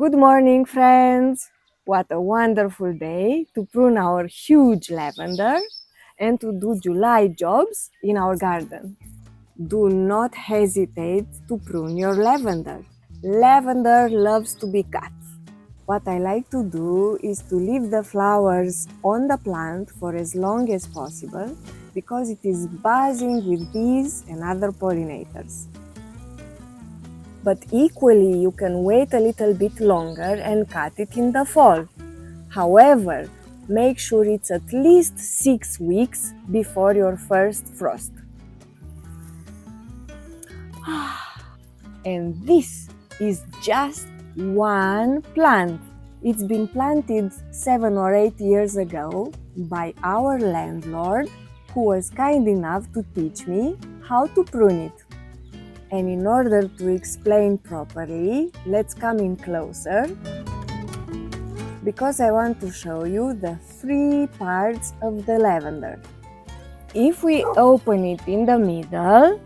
Good morning, friends! What a wonderful day to prune our huge lavender and to do July jobs in our garden. Do not hesitate to prune your lavender. Lavender loves to be cut. What I like to do is to leave the flowers on the plant for as long as possible because it is buzzing with bees and other pollinators. But equally, you can wait a little bit longer and cut it in the fall. However, make sure it's at least 6 weeks before your first frost. And this is just one plant. It's been planted 7 or 8 years ago by our landlord, who was kind enough to teach me how to prune it. And in order to explain properly, let's come in closer because I want to show you the 3 parts of the lavender. If we open it in the middle,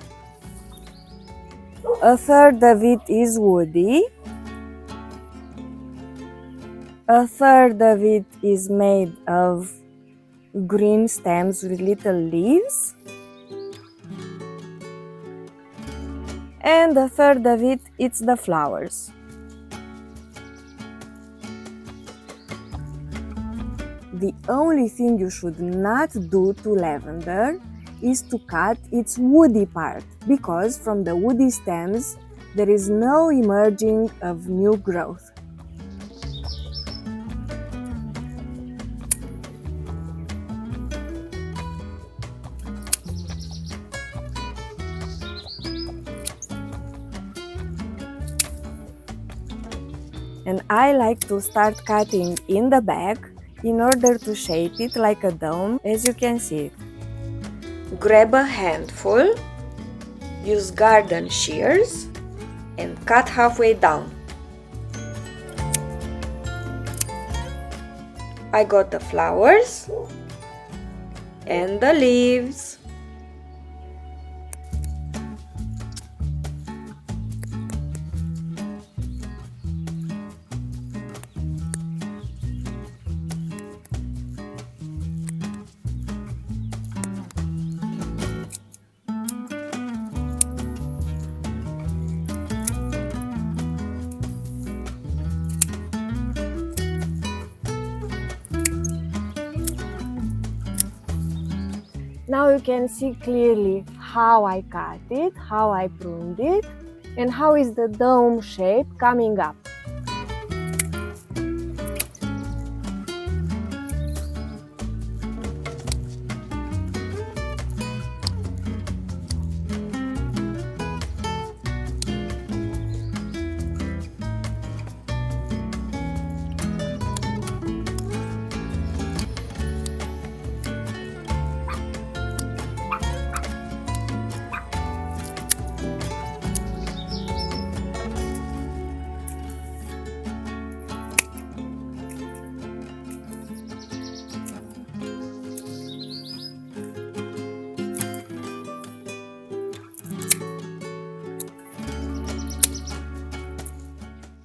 a third of it is woody, a third of it is made of green stems with little leaves, and a third of it, it's the flowers. The only thing you should not do to lavender is to cut its woody part, because from the woody stems there is no emerging of new growth. And I like to start cutting in the back in order to shape it like a dome, as you can see it. Grab a handful, use garden shears and cut halfway down. I got the flowers and the leaves. Now you can see clearly how I cut it, how I pruned it, and how is the dome shape coming up.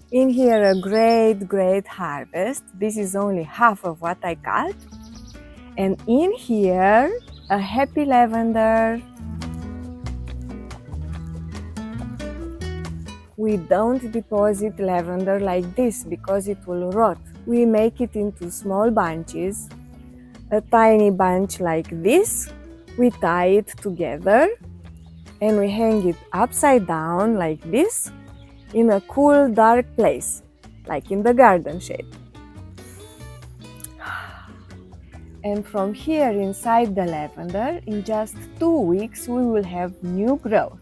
In here a great harvest. This is only half of what I cut. And in here a happy lavender. We don't deposit lavender like this because it will rot. We make it into small bunches. A tiny bunch like this. We tie it together and we hang it upside down like this in a cool, dark place, like in the garden shade. And from here inside the lavender, in just 2 weeks, we will have new growth.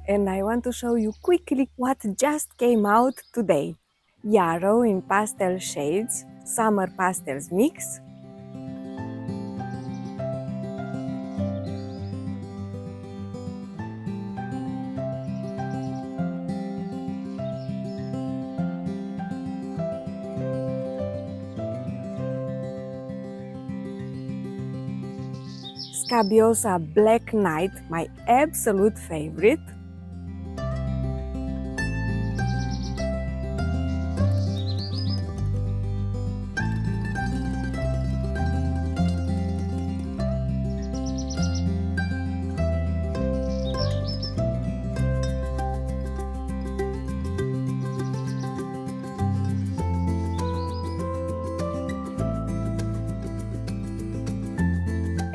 And I want to show you quickly what just came out today. Yarrow in pastel shades, Summer Pastels mix. scabiosa Black Knight, my absolute favorite.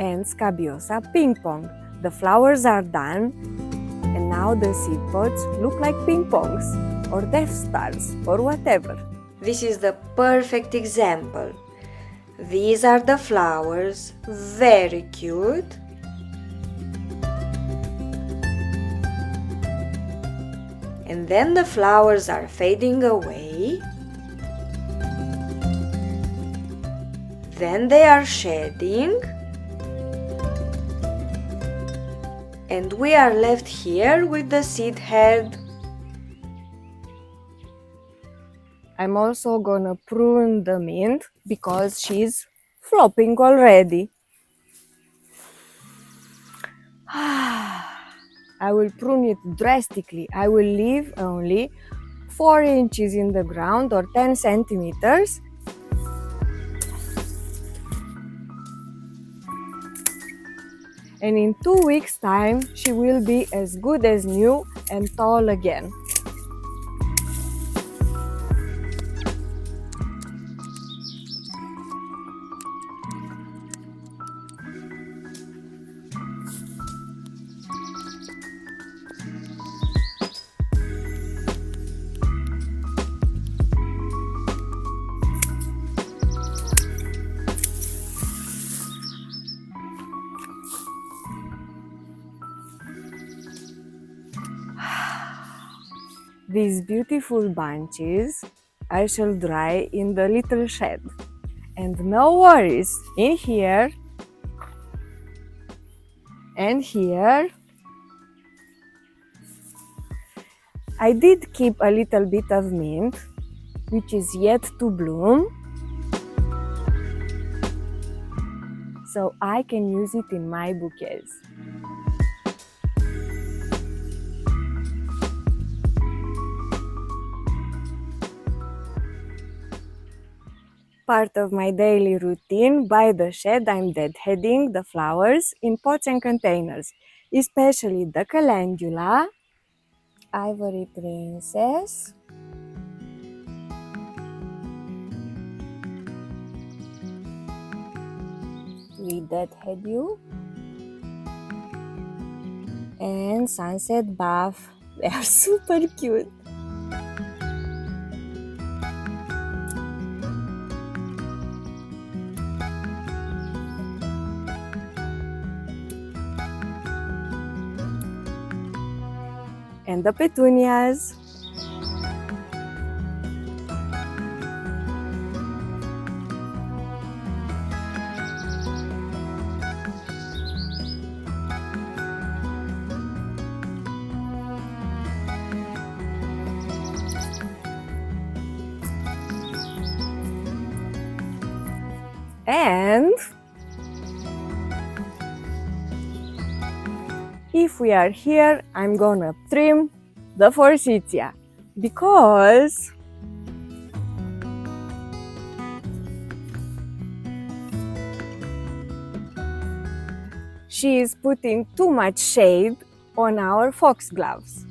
And scabiosa Ping-Pong. The flowers are done, and now the seed pods look like ping-pongs or Death Stars or whatever. This is the perfect example. These are the flowers, very cute. And then the flowers are fading away. Then they are shedding. And we are left here with the seed head. I'm also gonna prune the mint because she's flopping already. I will prune it drastically. I will leave only 4 inches in the ground or 10 centimeters. And in 2 weeks' time, she will be as good as new and tall again. These beautiful bunches I shall dry in the little shed. And no worries, in here and here I did keep a little bit of mint, which is yet to bloom, so I can use it in my bouquets. Part of my daily routine, by the shed, I'm deadheading the flowers in pots and containers, especially the calendula, Ivory Princess, we deadhead you, and sunset buff. They are super cute. And the petunias. And if we are here, I'm gonna trim the forsythia because she is putting too much shade on our foxgloves.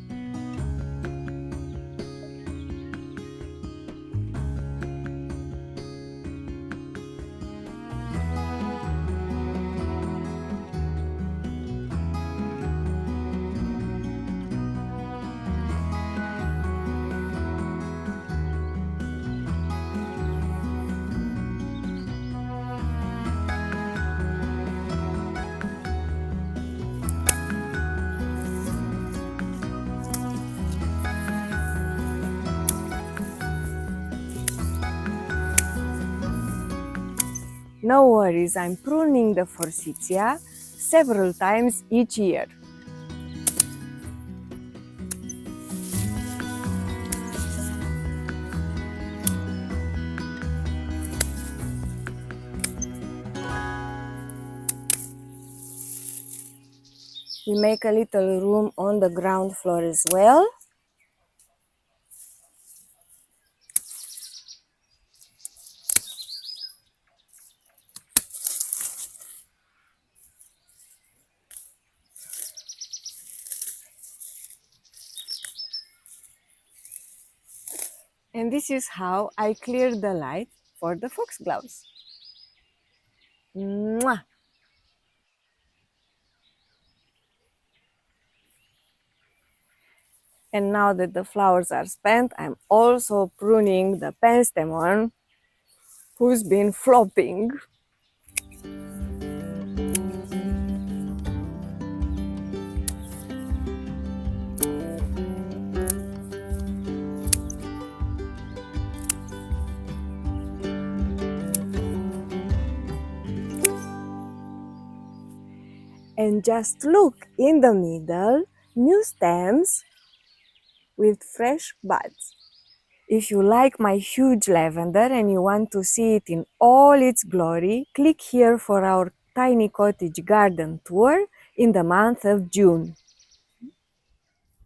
No worries, I'm pruning the forsythia several times each year. We make a little room on the ground floor as well. And this is how I clear the light for the foxgloves. Mwah! And now that the flowers are spent, I'm also pruning the penstemon who's been flopping. And just look, in the middle, new stems with fresh buds. If you like my huge lavender and you want to see it in all its glory, click here for our tiny cottage garden tour in the month of June.